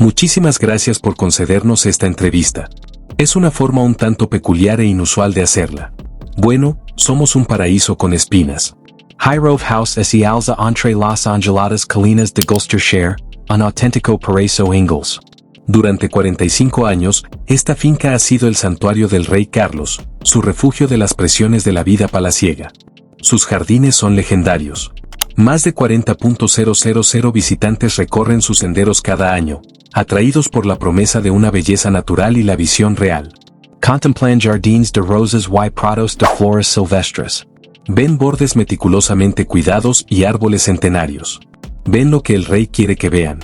Muchísimas gracias por concedernos esta entrevista. Es una forma un tanto peculiar e inusual de hacerla. Bueno, somos un paraíso con espinas. Hirove House es y alza entre las angeladas colinas de Gloucestershire, un auténtico paraíso Ingalls. Durante 45 años, esta finca ha sido el santuario del rey Carlos, su refugio de las presiones de la vida palaciega. Sus jardines son legendarios. Más de 40.000 visitantes recorren sus senderos cada año, atraídos por la promesa de una belleza natural y la visión real. Contemplan jardins de rosas y prados de flores silvestres. Ven bordes meticulosamente cuidados y árboles centenarios. Ven lo que el rey quiere que vean.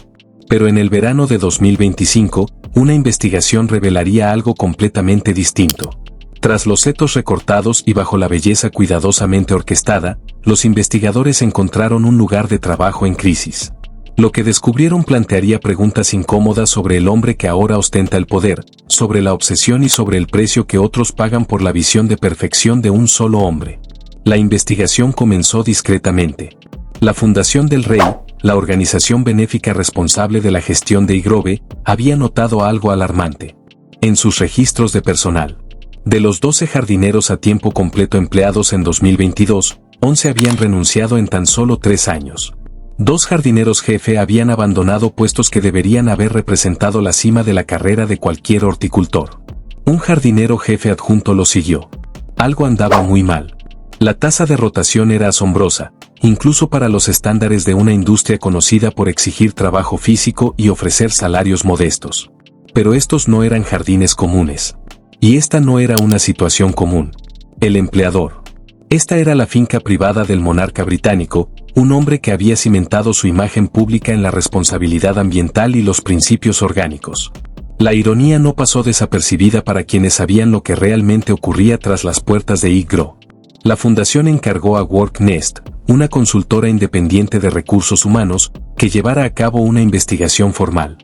Pero en el verano de 2025, una investigación revelaría algo completamente distinto. Tras los setos recortados y bajo la belleza cuidadosamente orquestada, los investigadores encontraron un lugar de trabajo en crisis. Lo que descubrieron plantearía preguntas incómodas sobre el hombre que ahora ostenta el poder, sobre la obsesión y sobre el precio que otros pagan por la visión de perfección de un solo hombre. La investigación comenzó discretamente. La Fundación del Rey, la organización benéfica responsable de la gestión de Higrove, había notado algo alarmante. En sus registros de personal, de los 12 jardineros a tiempo completo empleados en 2022, 11 habían renunciado en tan solo 3 años. 2 jardineros jefe habían abandonado puestos que deberían haber representado la cima de la carrera de cualquier horticultor. Un jardinero jefe adjunto lo siguió. Algo andaba muy mal. La tasa de rotación era asombrosa, incluso para los estándares de una industria conocida por exigir trabajo físico y ofrecer salarios modestos. Pero estos no eran jardines comunes. Y esta no era una situación común. El empleador. Esta era la finca privada del monarca británico, un hombre que había cimentado su imagen pública en la responsabilidad ambiental y los principios orgánicos. La ironía no pasó desapercibida para quienes sabían lo que realmente ocurría tras las puertas de Higrove. La fundación encargó a WorkNest, una consultora independiente de recursos humanos, que llevara a cabo una investigación formal.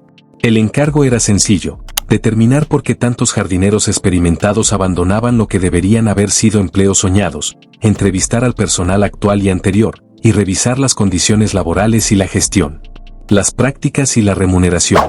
El encargo era sencillo: determinar por qué tantos jardineros experimentados abandonaban lo que deberían haber sido empleos soñados, entrevistar al personal actual y anterior, y revisar las condiciones laborales y la gestión, las prácticas y la remuneración.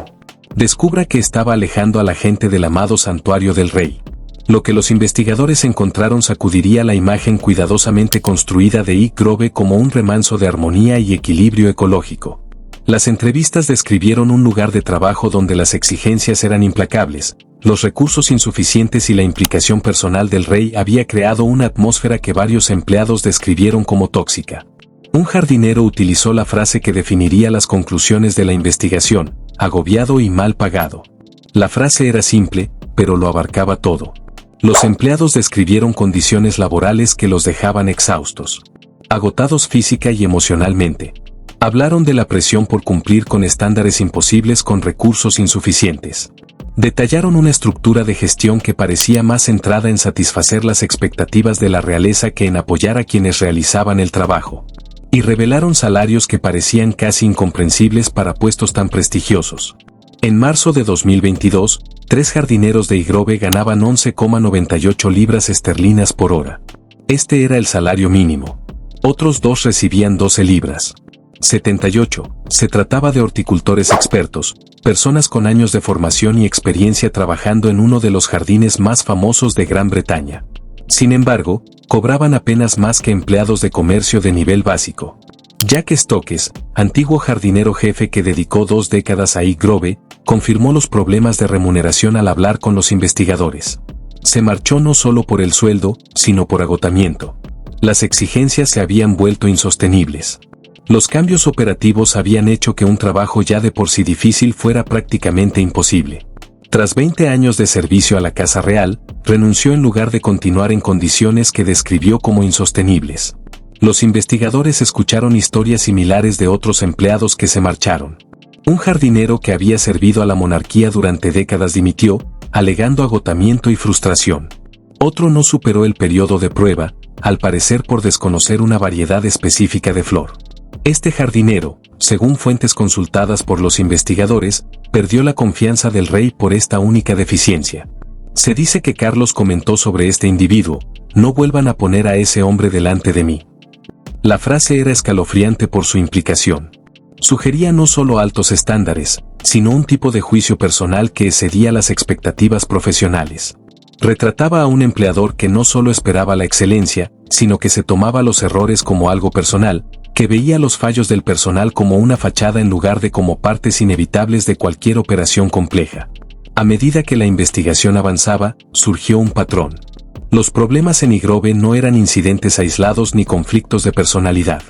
Descubra que estaba alejando a la gente del amado santuario del rey. Lo que los investigadores encontraron sacudiría la imagen cuidadosamente construida de Higrove como un remanso de armonía y equilibrio ecológico. Las entrevistas describieron un lugar de trabajo donde las exigencias eran implacables, los recursos insuficientes y la implicación personal del rey había creado una atmósfera que varios empleados describieron como tóxica. Un jardinero utilizó la frase que definiría las conclusiones de la investigación: agobiado y mal pagado. La frase era simple, pero lo abarcaba todo. Los empleados describieron condiciones laborales que los dejaban exhaustos, agotados física y emocionalmente. Hablaron de la presión por cumplir con estándares imposibles con recursos insuficientes. Detallaron una estructura de gestión que parecía más centrada en satisfacer las expectativas de la realeza que en apoyar a quienes realizaban el trabajo. Y revelaron salarios que parecían casi incomprensibles para puestos tan prestigiosos. En marzo de 2022, 3 jardineros de Higrove ganaban 11,98 libras esterlinas por hora. Este era el salario mínimo. Otros 2 recibían 12 libras. 78. Se trataba de horticultores expertos, personas con años de formación y experiencia trabajando en uno de los jardines más famosos de Gran Bretaña. Sin embargo, cobraban apenas más que empleados de comercio de nivel básico. Jack Stokes, antiguo jardinero jefe que dedicó 2 décadas a Higrove, confirmó los problemas de remuneración al hablar con los investigadores. Se marchó no solo por el sueldo, sino por agotamiento. Las exigencias se habían vuelto insostenibles. Los cambios operativos habían hecho que un trabajo ya de por sí difícil fuera prácticamente imposible. Tras 20 años de servicio a la Casa Real, renunció en lugar de continuar en condiciones que describió como insostenibles. Los investigadores escucharon historias similares de otros empleados que se marcharon. Un jardinero que había servido a la monarquía durante décadas dimitió, alegando agotamiento y frustración. Otro no superó el periodo de prueba, al parecer por desconocer una variedad específica de flor. Este jardinero, según fuentes consultadas por los investigadores, perdió la confianza del rey por esta única deficiencia. Se dice que Carlos comentó sobre este individuo: no vuelvan a poner a ese hombre delante de mí. La frase era escalofriante por su implicación. Sugería no solo altos estándares, sino un tipo de juicio personal que excedía las expectativas profesionales. Retrataba a un empleador que no solo esperaba la excelencia, sino que se tomaba los errores como algo personal, que veía los fallos del personal como una fachada en lugar de como partes inevitables de cualquier operación compleja. A medida que la investigación avanzaba, surgió un patrón. Los problemas en Igrove no eran incidentes aislados ni conflictos de personalidad.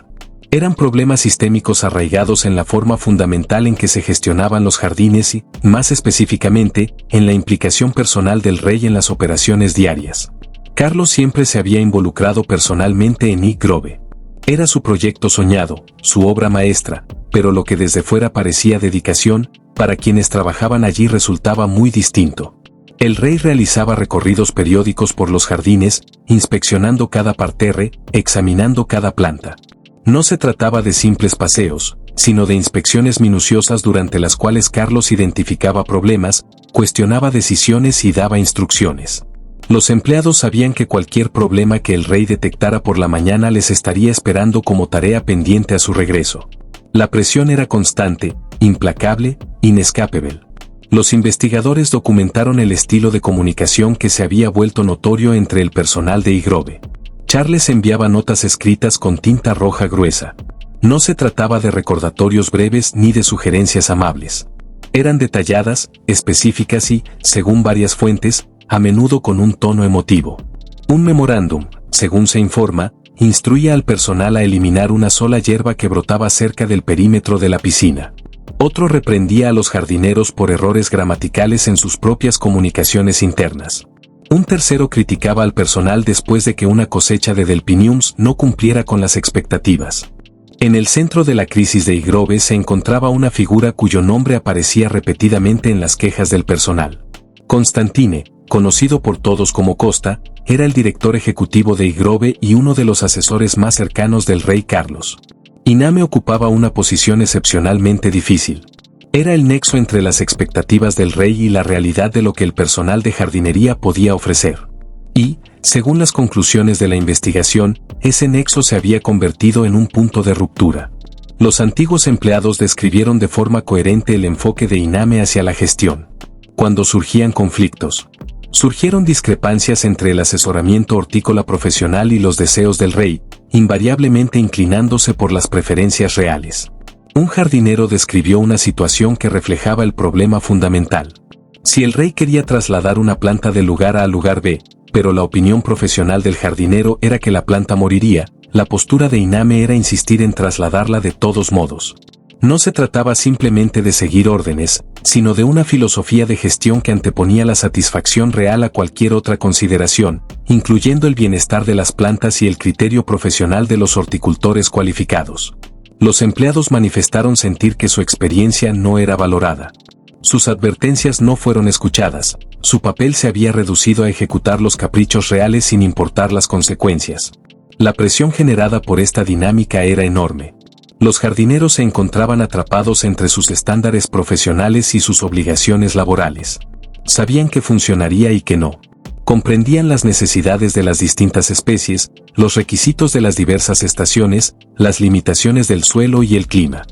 Eran problemas sistémicos arraigados en la forma fundamental en que se gestionaban los jardines y, más específicamente, en la implicación personal del rey en las operaciones diarias. Carlos siempre se había involucrado personalmente en Igrove. Era su proyecto soñado, su obra maestra, pero lo que desde fuera parecía dedicación, para quienes trabajaban allí resultaba muy distinto. El rey realizaba recorridos periódicos por los jardines, inspeccionando cada parterre, examinando cada planta. No se trataba de simples paseos, sino de inspecciones minuciosas durante las cuales Carlos identificaba problemas, cuestionaba decisiones y daba instrucciones. Los empleados sabían que cualquier problema que el rey detectara por la mañana les estaría esperando como tarea pendiente a su regreso. La presión era constante, implacable, inescapable. Los investigadores documentaron el estilo de comunicación que se había vuelto notorio entre el personal de Igrove. Charles enviaba notas escritas con tinta roja gruesa. No se trataba de recordatorios breves ni de sugerencias amables. Eran detalladas, específicas y, según varias fuentes, a menudo con un tono emotivo. Un memorándum, según se informa, instruía al personal a eliminar una sola hierba que brotaba cerca del perímetro de la piscina. Otro reprendía a los jardineros por errores gramaticales en sus propias comunicaciones internas. Un tercero criticaba al personal después de que una cosecha de delphiniums no cumpliera con las expectativas. En el centro de la crisis de Igrove se encontraba una figura cuyo nombre aparecía repetidamente en las quejas del personal. Constantine, conocido por todos como Costa, era el director ejecutivo de Igrove y uno de los asesores más cercanos del rey Carlos. Iname ocupaba una posición excepcionalmente difícil. Era el nexo entre las expectativas del rey y la realidad de lo que el personal de jardinería podía ofrecer. Y, según las conclusiones de la investigación, ese nexo se había convertido en un punto de ruptura. Los antiguos empleados describieron de forma coherente el enfoque de Iname hacia la gestión. Cuando surgían conflictos, surgieron discrepancias entre el asesoramiento hortícola profesional y los deseos del rey, invariablemente inclinándose por las preferencias reales. Un jardinero describió una situación que reflejaba el problema fundamental. Si el rey quería trasladar una planta del lugar A al lugar B, pero la opinión profesional del jardinero era que la planta moriría, la postura de Iname era insistir en trasladarla de todos modos. No se trataba simplemente de seguir órdenes, sino de una filosofía de gestión que anteponía la satisfacción real a cualquier otra consideración, incluyendo el bienestar de las plantas y el criterio profesional de los horticultores cualificados. Los empleados manifestaron sentir que su experiencia no era valorada. Sus advertencias no fueron escuchadas, su papel se había reducido a ejecutar los caprichos reales sin importar las consecuencias. La presión generada por esta dinámica era enorme. Los jardineros se encontraban atrapados entre sus estándares profesionales y sus obligaciones laborales. Sabían que funcionaría y que no. Comprendían las necesidades de las distintas especies, los requisitos de las diversas estaciones, las limitaciones del suelo y el clima.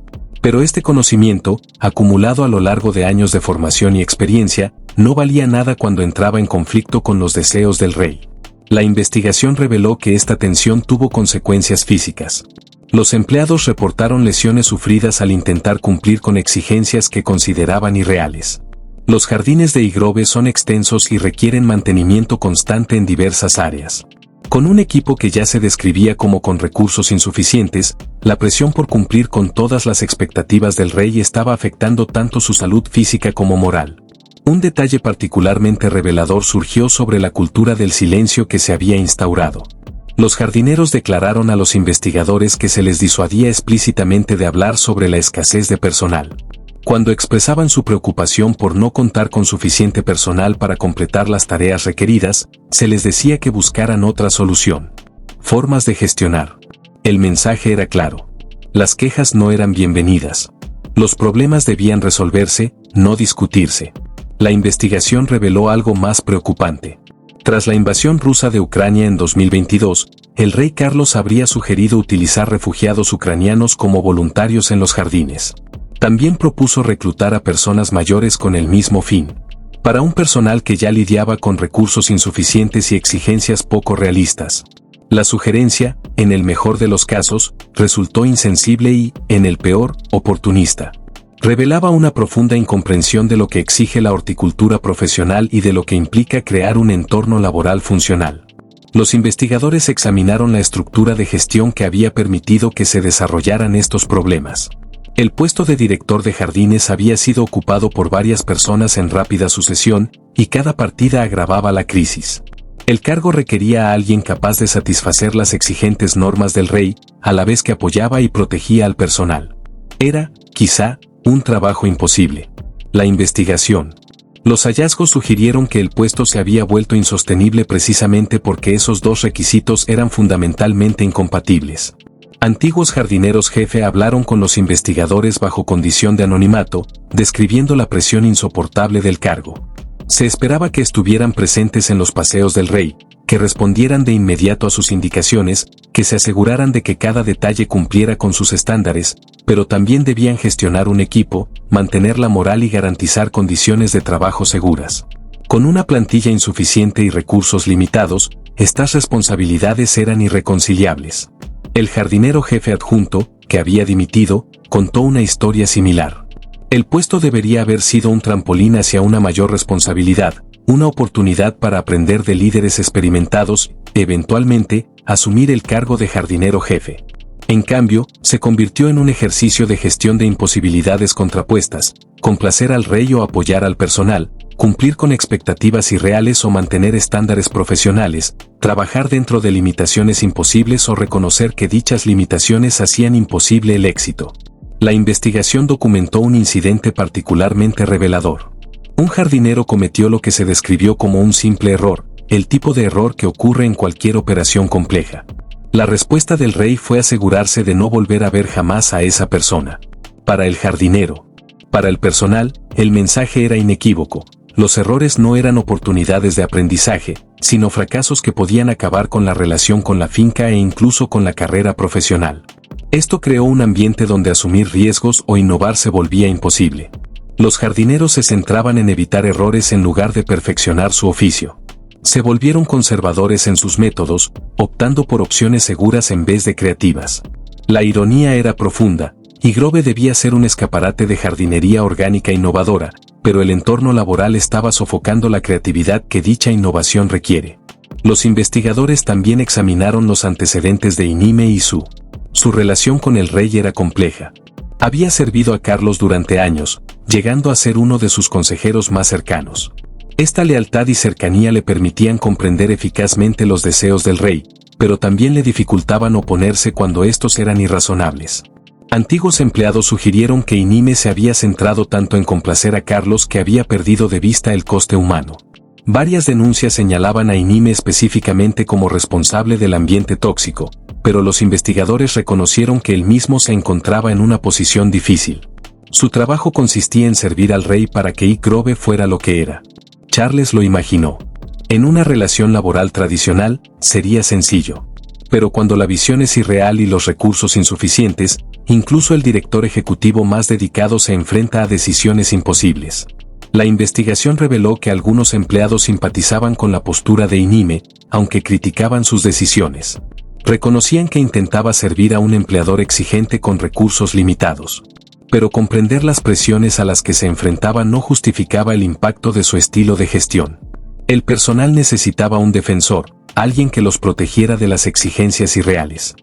Pero este conocimiento, acumulado a lo largo de años de formación y experiencia, no valía nada cuando entraba en conflicto con los deseos del rey. La investigación reveló que esta tensión tuvo consecuencias físicas. Los empleados reportaron lesiones sufridas al intentar cumplir con exigencias que consideraban irreales. Los jardines de Igrove son extensos y requieren mantenimiento constante en diversas áreas. Con un equipo que ya se describía como con recursos insuficientes, la presión por cumplir con todas las expectativas del rey estaba afectando tanto su salud física como moral. Un detalle particularmente revelador surgió sobre la cultura del silencio que se había instaurado. Los jardineros declararon a los investigadores que se les disuadía explícitamente de hablar sobre la escasez de personal. Cuando expresaban su preocupación por no contar con suficiente personal para completar las tareas requeridas, se les decía que buscaran otra solución. Formas de gestionar. El mensaje era claro. Las quejas no eran bienvenidas. Los problemas debían resolverse, no discutirse. La investigación reveló algo más preocupante. Tras la invasión rusa de Ucrania en 2022, el rey Carlos habría sugerido utilizar refugiados ucranianos como voluntarios en los jardines. También propuso reclutar a personas mayores con el mismo fin. Para un personal que ya lidiaba con recursos insuficientes y exigencias poco realistas. La sugerencia, en el mejor de los casos, resultó insensible y, en el peor, oportunista. Revelaba una profunda incomprensión de lo que exige la horticultura profesional y de lo que implica crear un entorno laboral funcional. Los investigadores examinaron la estructura de gestión que había permitido que se desarrollaran estos problemas. El puesto de director de jardines había sido ocupado por varias personas en rápida sucesión, y cada partida agravaba la crisis. El cargo requería a alguien capaz de satisfacer las exigentes normas del rey, a la vez que apoyaba y protegía al personal. Era, quizá, un trabajo imposible. La investigación. Los hallazgos sugirieron que el puesto se había vuelto insostenible precisamente porque esos dos requisitos eran fundamentalmente incompatibles. Antiguos jardineros jefe hablaron con los investigadores bajo condición de anonimato, describiendo la presión insoportable del cargo. Se esperaba que estuvieran presentes en los paseos del rey, que respondieran de inmediato a sus indicaciones, que se aseguraran de que cada detalle cumpliera con sus estándares, pero también debían gestionar un equipo, mantener la moral y garantizar condiciones de trabajo seguras. Con una plantilla insuficiente y recursos limitados, estas responsabilidades eran irreconciliables. El jardinero jefe adjunto, que había dimitido, contó una historia similar. El puesto debería haber sido un trampolín hacia una mayor responsabilidad, una oportunidad para aprender de líderes experimentados, eventualmente, asumir el cargo de jardinero jefe. En cambio, se convirtió en un ejercicio de gestión de imposibilidades contrapuestas, complacer al rey o apoyar al personal, cumplir con expectativas irreales o mantener estándares profesionales, trabajar dentro de limitaciones imposibles o reconocer que dichas limitaciones hacían imposible el éxito. La investigación documentó un incidente particularmente revelador. Un jardinero cometió lo que se describió como un simple error, el tipo de error que ocurre en cualquier operación compleja. La respuesta del rey fue asegurarse de no volver a ver jamás a esa persona. Para el jardinero. Para el personal, el mensaje era inequívoco. Los errores no eran oportunidades de aprendizaje, sino fracasos que podían acabar con la relación con la finca e incluso con la carrera profesional. Esto creó un ambiente donde asumir riesgos o innovar se volvía imposible. Los jardineros se centraban en evitar errores en lugar de perfeccionar su oficio. Se volvieron conservadores en sus métodos, optando por opciones seguras en vez de creativas. La ironía era profunda, y Grove debía ser un escaparate de jardinería orgánica innovadora, pero el entorno laboral estaba sofocando la creatividad que dicha innovación requiere. Los investigadores también examinaron los antecedentes de Inime y Su relación con el rey era compleja. Había servido a Carlos durante años, llegando a ser uno de sus consejeros más cercanos. Esta lealtad y cercanía le permitían comprender eficazmente los deseos del rey, pero también le dificultaban oponerse cuando estos eran irrazonables. Antiguos empleados sugirieron que Inime se había centrado tanto en complacer a Carlos que había perdido de vista el coste humano. Varias denuncias señalaban a Inime específicamente como responsable del ambiente tóxico, pero los investigadores reconocieron que él mismo se encontraba en una posición difícil. Su trabajo consistía en servir al rey para que Grove fuera lo que era. Charles lo imaginó. En una relación laboral tradicional, sería sencillo. Pero cuando la visión es irreal y los recursos insuficientes, incluso el director ejecutivo más dedicado se enfrenta a decisiones imposibles. La investigación reveló que algunos empleados simpatizaban con la postura de Inime, aunque criticaban sus decisiones. Reconocían que intentaba servir a un empleador exigente con recursos limitados. Pero comprender las presiones a las que se enfrentaba no justificaba el impacto de su estilo de gestión. El personal necesitaba un defensor, alguien que los protegiera de las exigencias irreales.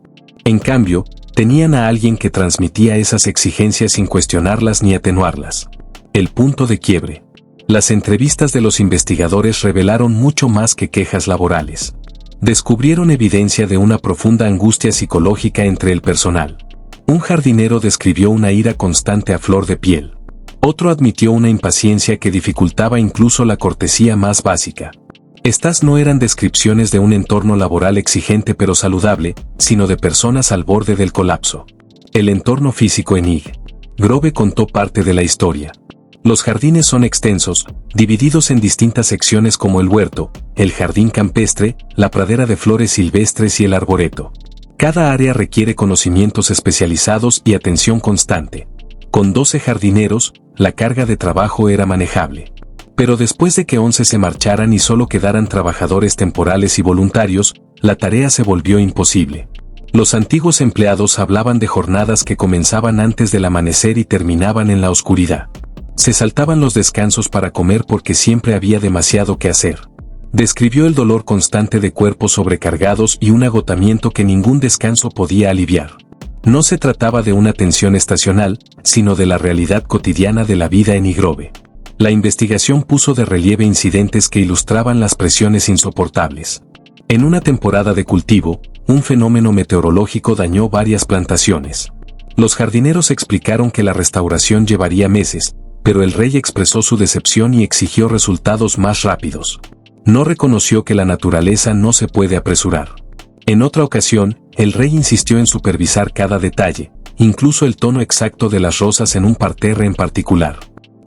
En cambio, tenían a alguien que transmitía esas exigencias sin cuestionarlas ni atenuarlas. El punto de quiebre. Las entrevistas de los investigadores revelaron mucho más que quejas laborales. Descubrieron evidencia de una profunda angustia psicológica entre el personal. Un jardinero describió una ira constante a flor de piel. Otro admitió una impaciencia que dificultaba incluso la cortesía más básica. Estas no eran descripciones de un entorno laboral exigente pero saludable, sino de personas al borde del colapso. El entorno físico en IG. Grove contó parte de la historia. Los jardines son extensos, divididos en distintas secciones como el huerto, el jardín campestre, la pradera de flores silvestres y el arboreto. Cada área requiere conocimientos especializados y atención constante. Con 12 jardineros, la carga de trabajo era manejable. Pero después de que 11 se marcharan y solo quedaran trabajadores temporales y voluntarios, la tarea se volvió imposible. Los antiguos empleados hablaban de jornadas que comenzaban antes del amanecer y terminaban en la oscuridad. Se saltaban los descansos para comer porque siempre había demasiado que hacer. Describió el dolor constante de cuerpos sobrecargados y un agotamiento que ningún descanso podía aliviar. No se trataba de una tensión estacional, sino de la realidad cotidiana de la vida en Igrove. La investigación puso de relieve incidentes que ilustraban las presiones insoportables. En una temporada de cultivo, un fenómeno meteorológico dañó varias plantaciones. Los jardineros explicaron que la restauración llevaría meses, pero el rey expresó su decepción y exigió resultados más rápidos. No reconoció que la naturaleza no se puede apresurar. En otra ocasión, el rey insistió en supervisar cada detalle, incluso el tono exacto de las rosas en un parterre en particular.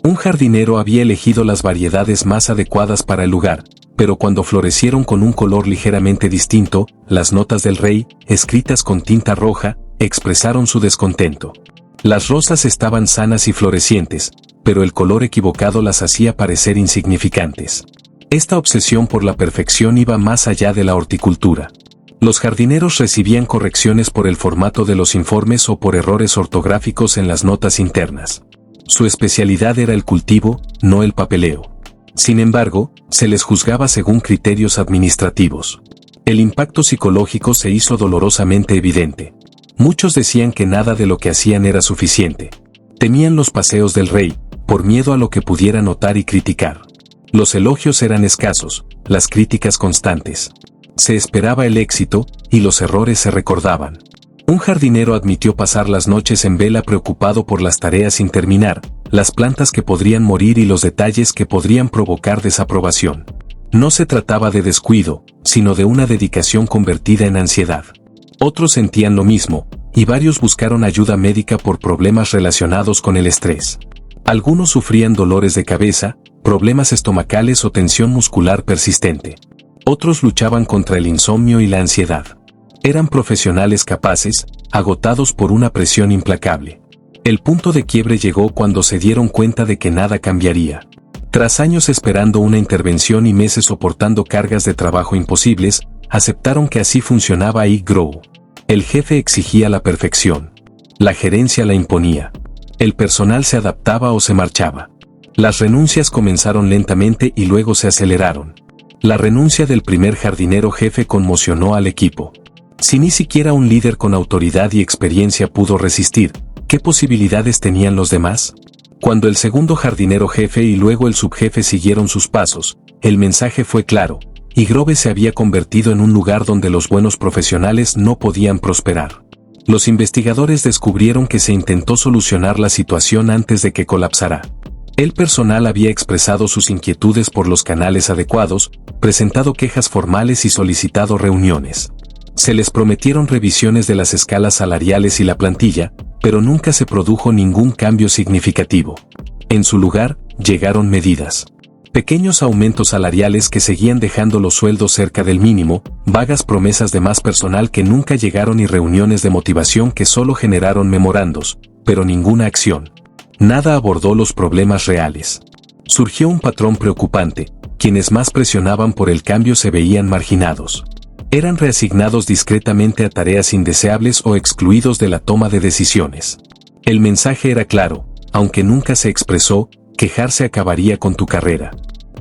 Un jardinero había elegido las variedades más adecuadas para el lugar, pero cuando florecieron con un color ligeramente distinto, las notas del rey, escritas con tinta roja, expresaron su descontento. Las rosas estaban sanas y florecientes, pero el color equivocado las hacía parecer insignificantes. Esta obsesión por la perfección iba más allá de la horticultura. Los jardineros recibían correcciones por el formato de los informes o por errores ortográficos en las notas internas. Su especialidad era el cultivo, no el papeleo. Sin embargo, se les juzgaba según criterios administrativos. El impacto psicológico se hizo dolorosamente evidente. Muchos decían que nada de lo que hacían era suficiente. Temían los paseos del rey, por miedo a lo que pudiera notar y criticar. Los elogios eran escasos, las críticas constantes. Se esperaba el éxito, y los errores se recordaban. Un jardinero admitió pasar las noches en vela preocupado por las tareas sin terminar, las plantas que podrían morir y los detalles que podrían provocar desaprobación. No se trataba de descuido, sino de una dedicación convertida en ansiedad. Otros sentían lo mismo, y varios buscaron ayuda médica por problemas relacionados con el estrés. Algunos sufrían dolores de cabeza, problemas estomacales o tensión muscular persistente. Otros luchaban contra el insomnio y la ansiedad. Eran profesionales capaces, agotados por una presión implacable. El punto de quiebre llegó cuando se dieron cuenta de que nada cambiaría. Tras años esperando una intervención y meses soportando cargas de trabajo imposibles, aceptaron que así funcionaba Igrow. El jefe exigía la perfección. La gerencia la imponía. El personal se adaptaba o se marchaba. Las renuncias comenzaron lentamente y luego se aceleraron. La renuncia del primer jardinero jefe conmocionó al equipo. Si ni siquiera un líder con autoridad y experiencia pudo resistir, ¿qué posibilidades tenían los demás? Cuando el segundo jardinero jefe y luego el subjefe siguieron sus pasos, el mensaje fue claro: Igrove se había convertido en un lugar donde los buenos profesionales no podían prosperar. Los investigadores descubrieron que se intentó solucionar la situación antes de que colapsara. El personal había expresado sus inquietudes por los canales adecuados, presentado quejas formales y solicitado reuniones. Se les prometieron revisiones de las escalas salariales y la plantilla, pero nunca se produjo ningún cambio significativo. En su lugar, llegaron medidas. Pequeños aumentos salariales que seguían dejando los sueldos cerca del mínimo, vagas promesas de más personal que nunca llegaron y reuniones de motivación que solo generaron memorandos, pero ninguna acción. Nada abordó los problemas reales. Surgió un patrón preocupante: quienes más presionaban por el cambio se veían marginados. Eran reasignados discretamente a tareas indeseables o excluidos de la toma de decisiones. El mensaje era claro, aunque nunca se expresó: quejarse acabaría con tu carrera.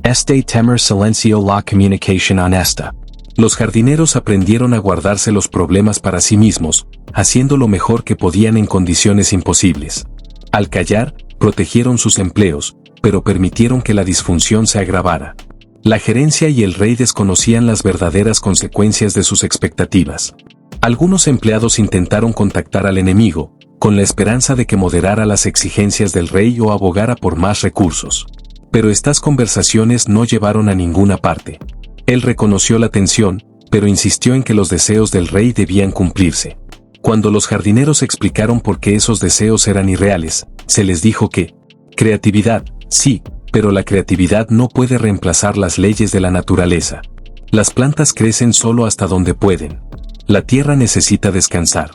Este temer silencio la comunicación honesta. Los jardineros aprendieron a guardarse los problemas para sí mismos, haciendo lo mejor que podían en condiciones imposibles. Al callar, protegieron sus empleos, pero permitieron que la disfunción se agravara. La gerencia y el rey desconocían las verdaderas consecuencias de sus expectativas. Algunos empleados intentaron contactar al enemigo, con la esperanza de que moderara las exigencias del rey o abogara por más recursos. Pero estas conversaciones no llevaron a ninguna parte. Él reconoció la tensión, pero insistió en que los deseos del rey debían cumplirse. Cuando los jardineros explicaron por qué esos deseos eran irreales, se les dijo que creatividad, sí, pero la creatividad no puede reemplazar las leyes de la naturaleza. Las plantas crecen solo hasta donde pueden. La tierra necesita descansar.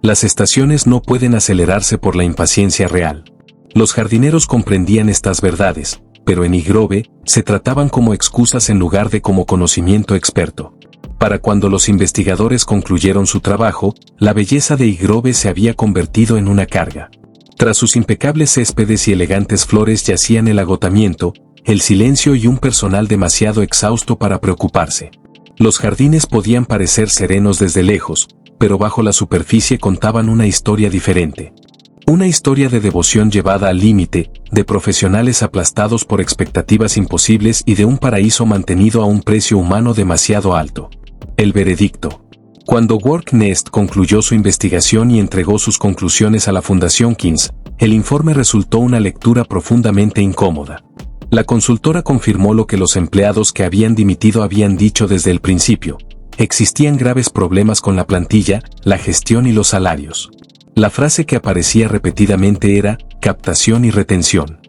Las estaciones no pueden acelerarse por la impaciencia real. Los jardineros comprendían estas verdades, pero en Higrove se trataban como excusas en lugar de como conocimiento experto. Para cuando los investigadores concluyeron su trabajo, la belleza de Higrove se había convertido en una carga. Tras sus impecables céspedes y elegantes flores yacían el agotamiento, el silencio y un personal demasiado exhausto para preocuparse. Los jardines podían parecer serenos desde lejos, pero bajo la superficie contaban una historia diferente. Una historia de devoción llevada al límite, de profesionales aplastados por expectativas imposibles y de un paraíso mantenido a un precio humano demasiado alto. El veredicto. Cuando WorkNest concluyó su investigación y entregó sus conclusiones a la Fundación King's, el informe resultó una lectura profundamente incómoda. La consultora confirmó lo que los empleados que habían dimitido habían dicho desde el principio. Existían graves problemas con la plantilla, la gestión y los salarios. La frase que aparecía repetidamente era captación y retención.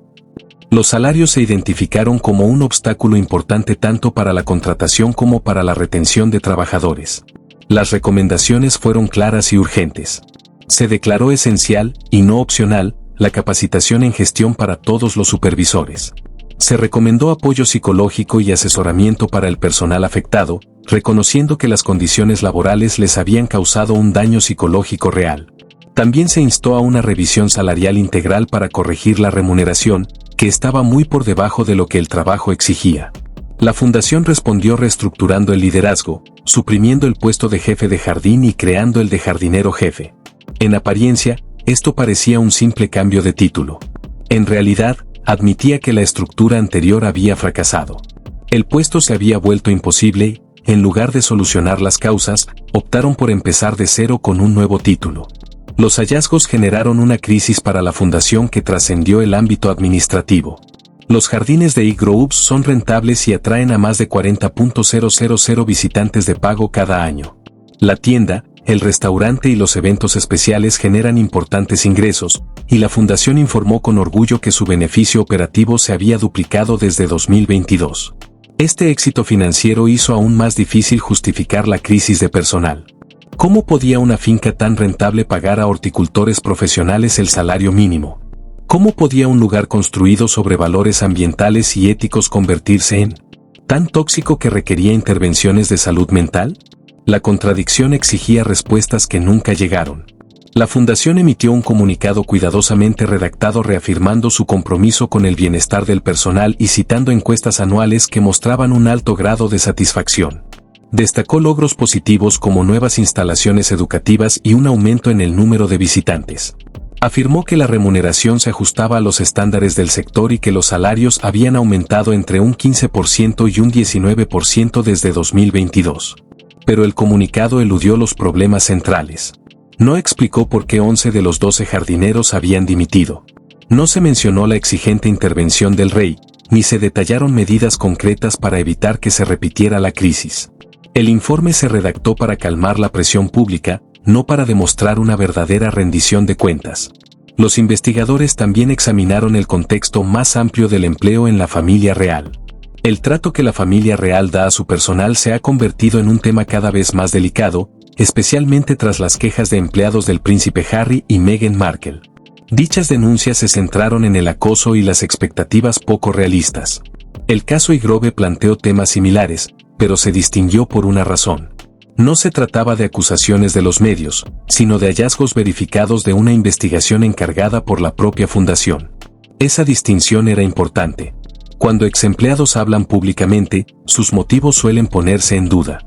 Los salarios se identificaron como un obstáculo importante tanto para la contratación como para la retención de trabajadores. Las recomendaciones fueron claras y urgentes. Se declaró esencial, y no opcional, la capacitación en gestión para todos los supervisores. Se recomendó apoyo psicológico y asesoramiento para el personal afectado, reconociendo que las condiciones laborales les habían causado un daño psicológico real. También se instó a una revisión salarial integral para corregir la remuneración, que estaba muy por debajo de lo que el trabajo exigía. La fundación respondió reestructurando el liderazgo, suprimiendo el puesto de jefe de jardín y creando el de jardinero jefe. En apariencia, esto parecía un simple cambio de título. En realidad, admitía que la estructura anterior había fracasado. El puesto se había vuelto imposible y, en lugar de solucionar las causas, optaron por empezar de cero con un nuevo título. Los hallazgos generaron una crisis para la fundación que trascendió el ámbito administrativo. Los jardines de Higrove son rentables y atraen a más de 40.000 visitantes de pago cada año. La tienda, el restaurante y los eventos especiales generan importantes ingresos, y la fundación informó con orgullo que su beneficio operativo se había duplicado desde 2022. Este éxito financiero hizo aún más difícil justificar la crisis de personal. ¿Cómo podía una finca tan rentable pagar a horticultores profesionales el salario mínimo? ¿Cómo podía un lugar construido sobre valores ambientales y éticos convertirse en tan tóxico que requería intervenciones de salud mental? La contradicción exigía respuestas que nunca llegaron. La fundación emitió un comunicado cuidadosamente redactado reafirmando su compromiso con el bienestar del personal y citando encuestas anuales que mostraban un alto grado de satisfacción. Destacó logros positivos como nuevas instalaciones educativas y un aumento en el número de visitantes. Afirmó que la remuneración se ajustaba a los estándares del sector y que los salarios habían aumentado entre un 15% y un 19% desde 2022. Pero el comunicado eludió los problemas centrales. No explicó por qué 11 de los 12 jardineros habían dimitido. No se mencionó la exigente intervención del rey, ni se detallaron medidas concretas para evitar que se repitiera la crisis. El informe se redactó para calmar la presión pública, no para demostrar una verdadera rendición de cuentas. Los investigadores también examinaron el contexto más amplio del empleo en la familia real. El trato que la familia real da a su personal se ha convertido en un tema cada vez más delicado, especialmente tras las quejas de empleados del príncipe Harry y Meghan Markle. Dichas denuncias se centraron en el acoso y las expectativas poco realistas. El caso Higrove planteó temas similares, pero se distinguió por una razón. No se trataba de acusaciones de los medios, sino de hallazgos verificados de una investigación encargada por la propia fundación. Esa distinción era importante. Cuando exempleados hablan públicamente, sus motivos suelen ponerse en duda.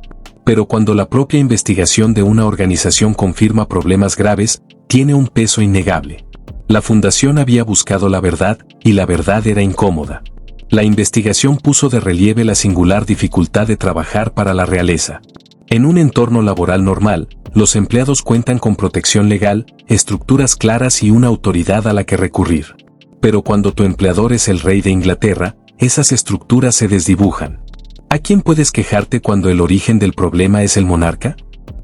Pero cuando la propia investigación de una organización confirma problemas graves, tiene un peso innegable. La fundación había buscado la verdad, y la verdad era incómoda. La investigación puso de relieve la singular dificultad de trabajar para la realeza. En un entorno laboral normal, los empleados cuentan con protección legal, estructuras claras y una autoridad a la que recurrir. Pero cuando tu empleador es el rey de Inglaterra, esas estructuras se desdibujan. ¿A quién puedes quejarte cuando el origen del problema es el monarca?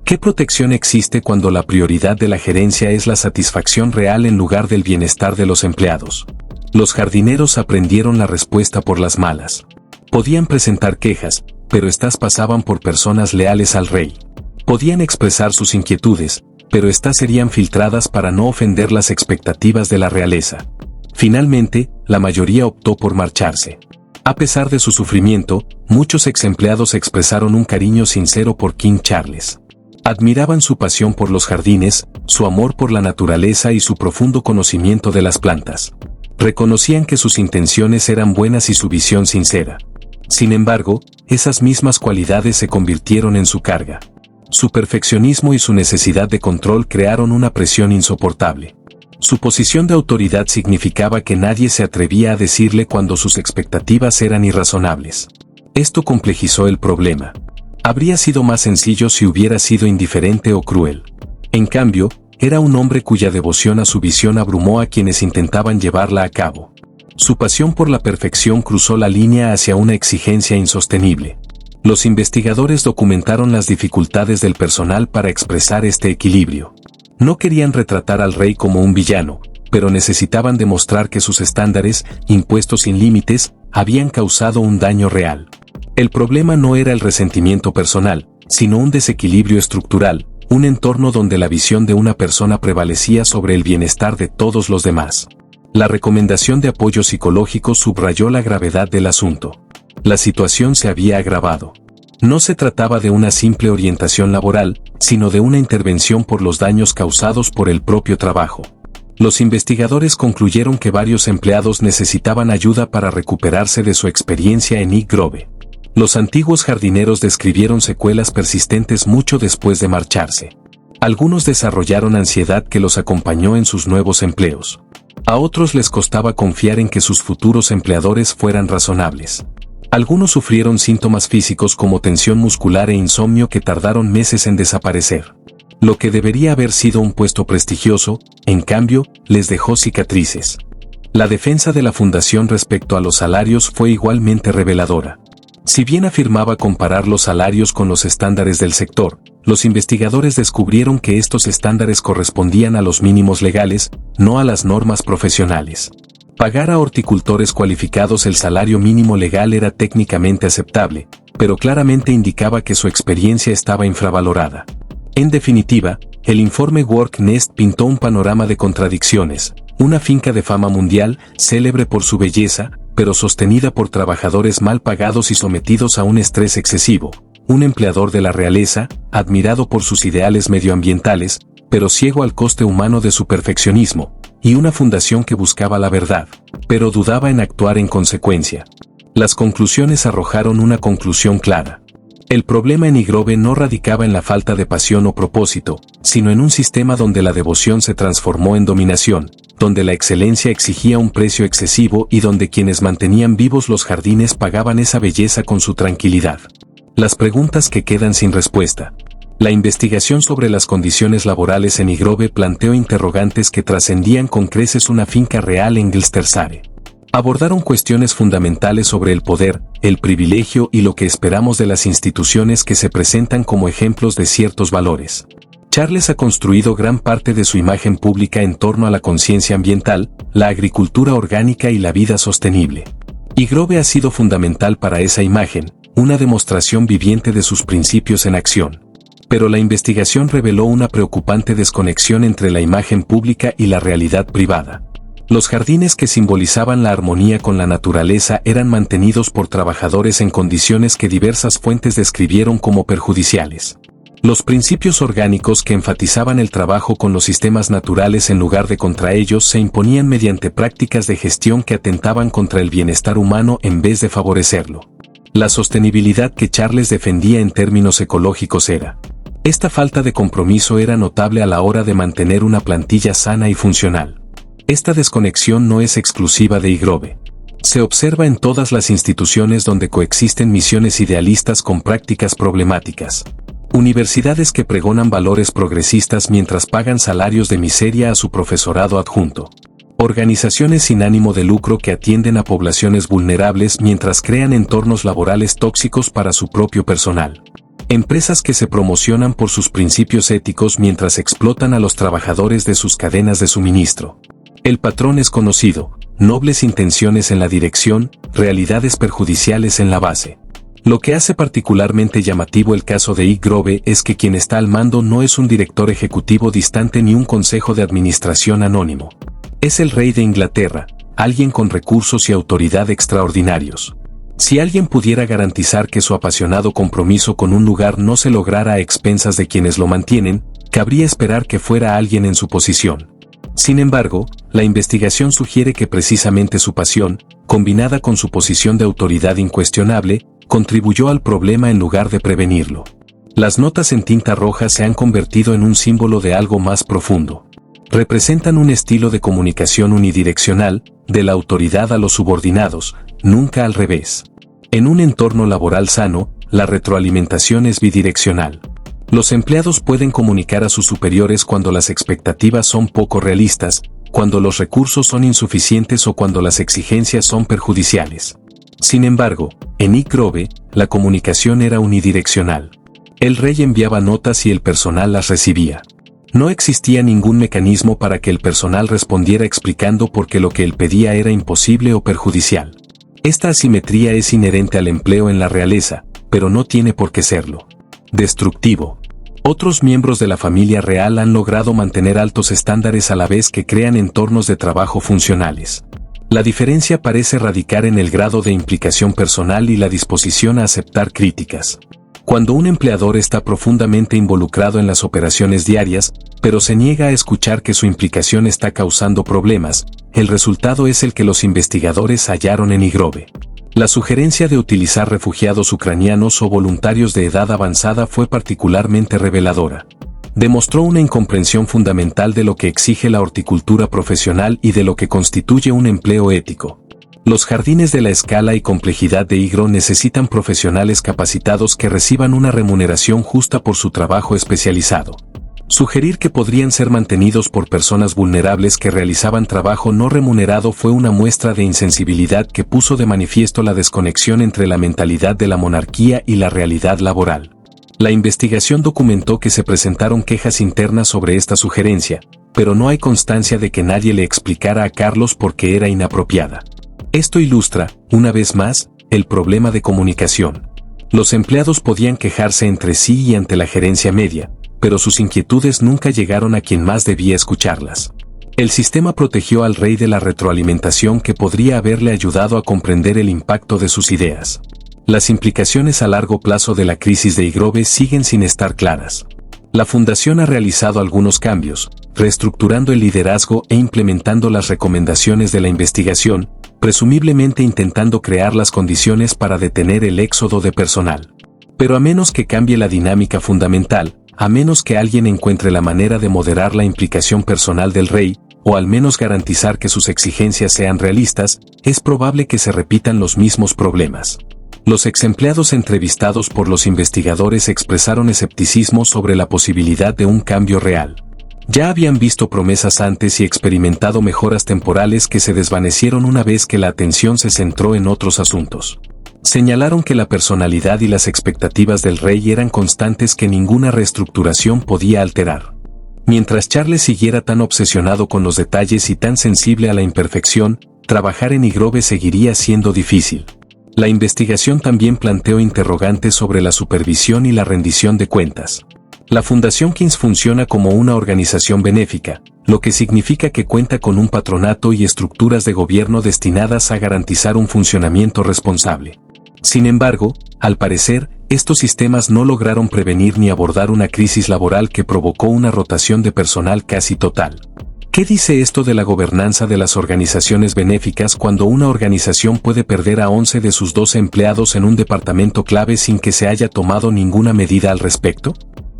¿Qué protección existe cuando la prioridad de la gerencia es la satisfacción real en lugar del bienestar de los empleados? Los jardineros aprendieron la respuesta por las malas. Podían presentar quejas, pero estas pasaban por personas leales al rey. Podían expresar sus inquietudes, pero éstas serían filtradas para no ofender las expectativas de la realeza. Finalmente, la mayoría optó por marcharse. A pesar de su sufrimiento, muchos exempleados expresaron un cariño sincero por King Charles. Admiraban su pasión por los jardines, su amor por la naturaleza y su profundo conocimiento de las plantas. Reconocían que sus intenciones eran buenas y su visión sincera. Sin embargo, esas mismas cualidades se convirtieron en su carga. Su perfeccionismo y su necesidad de control crearon una presión insoportable. Su posición de autoridad significaba que nadie se atrevía a decirle cuando sus expectativas eran irrazonables. Esto complejizó el problema. Habría sido más sencillo si hubiera sido indiferente o cruel. En cambio, era un hombre cuya devoción a su visión abrumó a quienes intentaban llevarla a cabo. Su pasión por la perfección cruzó la línea hacia una exigencia insostenible. Los investigadores documentaron las dificultades del personal para expresar este equilibrio. No querían retratar al rey como un villano, pero necesitaban demostrar que sus estándares, impuestos sin límites, habían causado un daño real. El problema no era el resentimiento personal, sino un desequilibrio estructural, un entorno donde la visión de una persona prevalecía sobre el bienestar de todos los demás. La recomendación de apoyo psicológico subrayó la gravedad del asunto. La situación se había agravado. No se trataba de una simple orientación laboral, sino de una intervención por los daños causados por el propio trabajo. Los investigadores concluyeron que varios empleados necesitaban ayuda para recuperarse de su experiencia en East Grove. Los antiguos jardineros describieron secuelas persistentes mucho después de marcharse. Algunos desarrollaron ansiedad que los acompañó en sus nuevos empleos. A otros les costaba confiar en que sus futuros empleadores fueran razonables. Algunos sufrieron síntomas físicos como tensión muscular e insomnio que tardaron meses en desaparecer. Lo que debería haber sido un puesto prestigioso, en cambio, les dejó cicatrices. La defensa de la fundación respecto a los salarios fue igualmente reveladora. Si bien afirmaba comparar los salarios con los estándares del sector, los investigadores descubrieron que estos estándares correspondían a los mínimos legales, no a las normas profesionales. Pagar a horticultores cualificados el salario mínimo legal era técnicamente aceptable, pero claramente indicaba que su experiencia estaba infravalorada. En definitiva, el informe Work Nest pintó un panorama de contradicciones, una finca de fama mundial, célebre por su belleza, pero sostenida por trabajadores mal pagados y sometidos a un estrés excesivo, un empleador de la realeza, admirado por sus ideales medioambientales, pero ciego al coste humano de su perfeccionismo, y una fundación que buscaba la verdad, pero dudaba en actuar en consecuencia. Las conclusiones arrojaron una conclusión clara. El problema en East Grove no radicaba en la falta de pasión o propósito, sino en un sistema donde la devoción se transformó en dominación, donde la excelencia exigía un precio excesivo y donde quienes mantenían vivos los jardines pagaban esa belleza con su tranquilidad. Las preguntas que quedan sin respuesta. La investigación sobre las condiciones laborales en East Grove planteó interrogantes que trascendían con creces una finca real en Gloucestershire. Abordaron cuestiones fundamentales sobre el poder, el privilegio y lo que esperamos de las instituciones que se presentan como ejemplos de ciertos valores. Charles ha construido gran parte de su imagen pública en torno a la conciencia ambiental, la agricultura orgánica y la vida sostenible. East Grove ha sido fundamental para esa imagen, una demostración viviente de sus principios en acción. Pero la investigación reveló una preocupante desconexión entre la imagen pública y la realidad privada. Los jardines que simbolizaban la armonía con la naturaleza eran mantenidos por trabajadores en condiciones que diversas fuentes describieron como perjudiciales. Los principios orgánicos que enfatizaban el trabajo con los sistemas naturales en lugar de contra ellos se imponían mediante prácticas de gestión que atentaban contra el bienestar humano en vez de favorecerlo. La sostenibilidad que Charles defendía en términos ecológicos era. Esta falta de compromiso era notable a la hora de mantener una plantilla sana y funcional. Esta desconexión no es exclusiva de East Grove. Se observa en todas las instituciones donde coexisten misiones idealistas con prácticas problemáticas. Universidades que pregonan valores progresistas mientras pagan salarios de miseria a su profesorado adjunto. Organizaciones sin ánimo de lucro que atienden a poblaciones vulnerables mientras crean entornos laborales tóxicos para su propio personal. Empresas que se promocionan por sus principios éticos mientras explotan a los trabajadores de sus cadenas de suministro. El patrón es conocido, nobles intenciones en la dirección, realidades perjudiciales en la base. Lo que hace particularmente llamativo el caso de Ig Grove es que quien está al mando no es un director ejecutivo distante ni un consejo de administración anónimo. Es el rey de Inglaterra, alguien con recursos y autoridad extraordinarios. Si alguien pudiera garantizar que su apasionado compromiso con un lugar no se lograra a expensas de quienes lo mantienen, cabría esperar que fuera alguien en su posición. Sin embargo, la investigación sugiere que precisamente su pasión, combinada con su posición de autoridad incuestionable, contribuyó al problema en lugar de prevenirlo. Las notas en tinta roja se han convertido en un símbolo de algo más profundo. Representan un estilo de comunicación unidireccional, de la autoridad a los subordinados, nunca al revés. En un entorno laboral sano, la retroalimentación es bidireccional. Los empleados pueden comunicar a sus superiores cuando las expectativas son poco realistas, cuando los recursos son insuficientes o cuando las exigencias son perjudiciales. Sin embargo, en Ig Grove, la comunicación era unidireccional. El rey enviaba notas y el personal las recibía. No existía ningún mecanismo para que el personal respondiera explicando por qué lo que él pedía era imposible o perjudicial. Esta asimetría es inherente al empleo en la realeza, pero no tiene por qué serlo. Destructivo. Otros miembros de la familia real han logrado mantener altos estándares a la vez que crean entornos de trabajo funcionales. La diferencia parece radicar en el grado de implicación personal y la disposición a aceptar críticas. Cuando un empleador está profundamente involucrado en las operaciones diarias, pero se niega a escuchar que su implicación está causando problemas, el resultado es el que los investigadores hallaron en Ig Grove. La sugerencia de utilizar refugiados ucranianos o voluntarios de edad avanzada fue particularmente reveladora. Demostró una incomprensión fundamental de lo que exige la horticultura profesional y de lo que constituye un empleo ético. Los jardines de la escala y complejidad de Ig Grove necesitan profesionales capacitados que reciban una remuneración justa por su trabajo especializado. Sugerir que podrían ser mantenidos por personas vulnerables que realizaban trabajo no remunerado fue una muestra de insensibilidad que puso de manifiesto la desconexión entre la mentalidad de la monarquía y la realidad laboral. La investigación documentó que se presentaron quejas internas sobre esta sugerencia, pero no hay constancia de que nadie le explicara a Carlos por qué era inapropiada. Esto ilustra, una vez más, el problema de comunicación. Los empleados podían quejarse entre sí y ante la gerencia media, pero sus inquietudes nunca llegaron a quien más debía escucharlas. El sistema protegió al rey de la retroalimentación que podría haberle ayudado a comprender el impacto de sus ideas. Las implicaciones a largo plazo de la crisis de Ig Grove siguen sin estar claras. La fundación ha realizado algunos cambios, reestructurando el liderazgo e implementando las recomendaciones de la investigación, presumiblemente intentando crear las condiciones para detener el éxodo de personal. Pero a menos que cambie la dinámica fundamental, a menos que alguien encuentre la manera de moderar la implicación personal del rey, o al menos garantizar que sus exigencias sean realistas, es probable que se repitan los mismos problemas. Los exempleados entrevistados por los investigadores expresaron escepticismo sobre la posibilidad de un cambio real. Ya habían visto promesas antes y experimentado mejoras temporales que se desvanecieron una vez que la atención se centró en otros asuntos. Señalaron que la personalidad y las expectativas del rey eran constantes que ninguna reestructuración podía alterar. Mientras Charles siguiera tan obsesionado con los detalles y tan sensible a la imperfección, trabajar en Ig Grove seguiría siendo difícil. La investigación también planteó interrogantes sobre la supervisión y la rendición de cuentas. La Fundación King's funciona como una organización benéfica, lo que significa que cuenta con un patronato y estructuras de gobierno destinadas a garantizar un funcionamiento responsable. Sin embargo, al parecer, estos sistemas no lograron prevenir ni abordar una crisis laboral que provocó una rotación de personal casi total. ¿Qué dice esto de la gobernanza de las organizaciones benéficas cuando una organización puede perder a 11 de sus 12 empleados en un departamento clave sin que se haya tomado ninguna medida al respecto?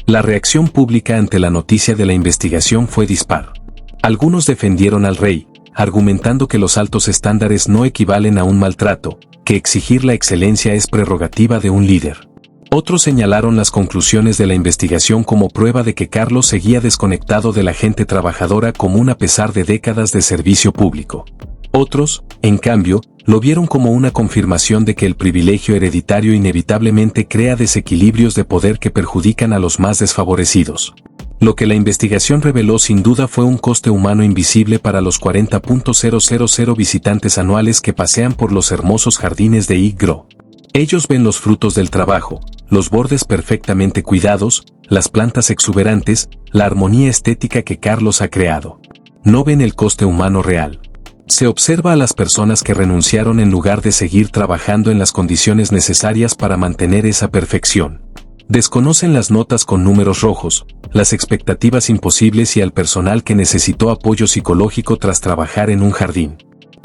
La reacción pública ante la noticia de la investigación fue dispar. Algunos defendieron al rey, argumentando que los altos estándares no equivalen a un maltrato, que exigir la excelencia es prerrogativa de un líder. Otros señalaron las conclusiones de la investigación como prueba de que Carlos seguía desconectado de la gente trabajadora común a pesar de décadas de servicio público. Otros, en cambio, lo vieron como una confirmación de que el privilegio hereditario inevitablemente crea desequilibrios de poder que perjudican a los más desfavorecidos. Lo que la investigación reveló sin duda fue un coste humano invisible para los 40.000 visitantes anuales que pasean por los hermosos jardines de Ig Grove. Ellos ven los frutos del trabajo, los bordes perfectamente cuidados, las plantas exuberantes, la armonía estética que Carlos ha creado. No ven el coste humano real. Se observa a las personas que renunciaron en lugar de seguir trabajando en las condiciones necesarias para mantener esa perfección. Desconocen las notas con números rojos, las expectativas imposibles y al personal que necesitó apoyo psicológico tras trabajar en un jardín.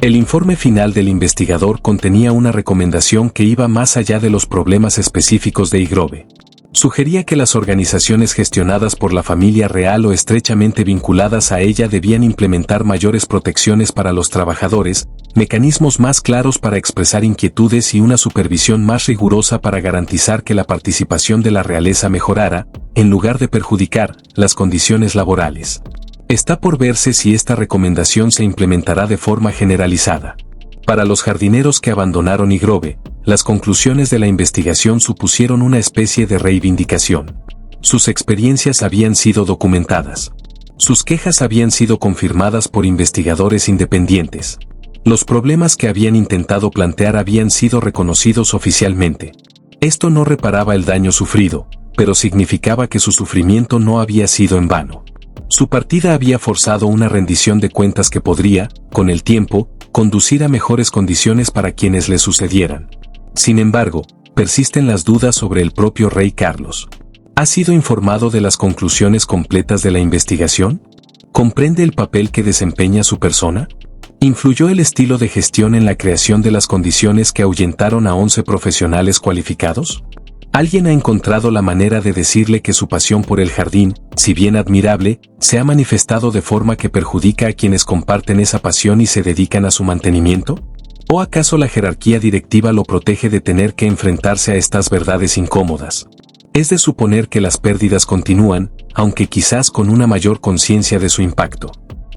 El informe final del investigador contenía una recomendación que iba más allá de los problemas específicos de iGrove. Sugería que las organizaciones gestionadas por la familia real o estrechamente vinculadas a ella debían implementar mayores protecciones para los trabajadores, mecanismos más claros para expresar inquietudes y una supervisión más rigurosa para garantizar que la participación de la realeza mejorara, en lugar de perjudicar, las condiciones laborales. Está por verse si esta recomendación se implementará de forma generalizada. Para los jardineros que abandonaron iGrove, las conclusiones de la investigación supusieron una especie de reivindicación. Sus experiencias habían sido documentadas. Sus quejas habían sido confirmadas por investigadores independientes. Los problemas que habían intentado plantear habían sido reconocidos oficialmente. Esto no reparaba el daño sufrido, pero significaba que su sufrimiento no había sido en vano. Su partida había forzado una rendición de cuentas que podría, con el tiempo, conducir a mejores condiciones para quienes le sucedieran. Sin embargo, persisten las dudas sobre el propio rey Carlos. ¿Ha sido informado de las conclusiones completas de la investigación? ¿Comprende el papel que desempeña su persona? ¿Influyó el estilo de gestión en la creación de las condiciones que ahuyentaron a 11 profesionales cualificados? ¿Alguien ha encontrado la manera de decirle que su pasión por el jardín, si bien admirable, se ha manifestado de forma que perjudica a quienes comparten esa pasión y se dedican a su mantenimiento? ¿O acaso la jerarquía directiva lo protege de tener que enfrentarse a estas verdades incómodas? Es de suponer que las pérdidas continúan, aunque quizás con una mayor conciencia de su impacto.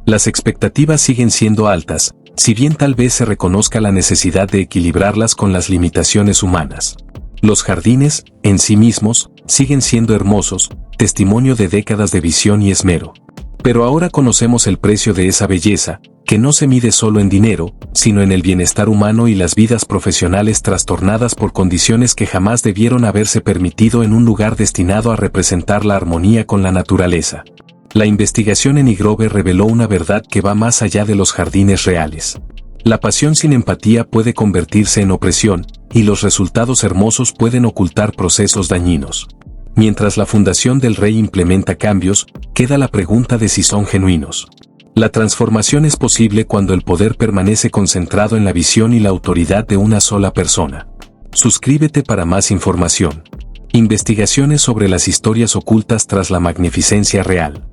Las expectativas siguen siendo altas, si bien tal vez se reconozca la necesidad de equilibrarlas con las limitaciones humanas. Los jardines, en sí mismos, siguen siendo hermosos, testimonio de décadas de visión y esmero. Pero ahora conocemos el precio de esa belleza, que no se mide solo en dinero, sino en el bienestar humano y las vidas profesionales trastornadas por condiciones que jamás debieron haberse permitido en un lugar destinado a representar la armonía con la naturaleza. La investigación en iGrove reveló una verdad que va más allá de los jardines reales. La pasión sin empatía puede convertirse en opresión, y los resultados hermosos pueden ocultar procesos dañinos. Mientras la Fundación del Rey implementa cambios, queda la pregunta de si son genuinos. La transformación es posible cuando el poder permanece concentrado en la visión y la autoridad de una sola persona. Suscríbete para más información. Investigaciones sobre las historias ocultas tras la magnificencia real.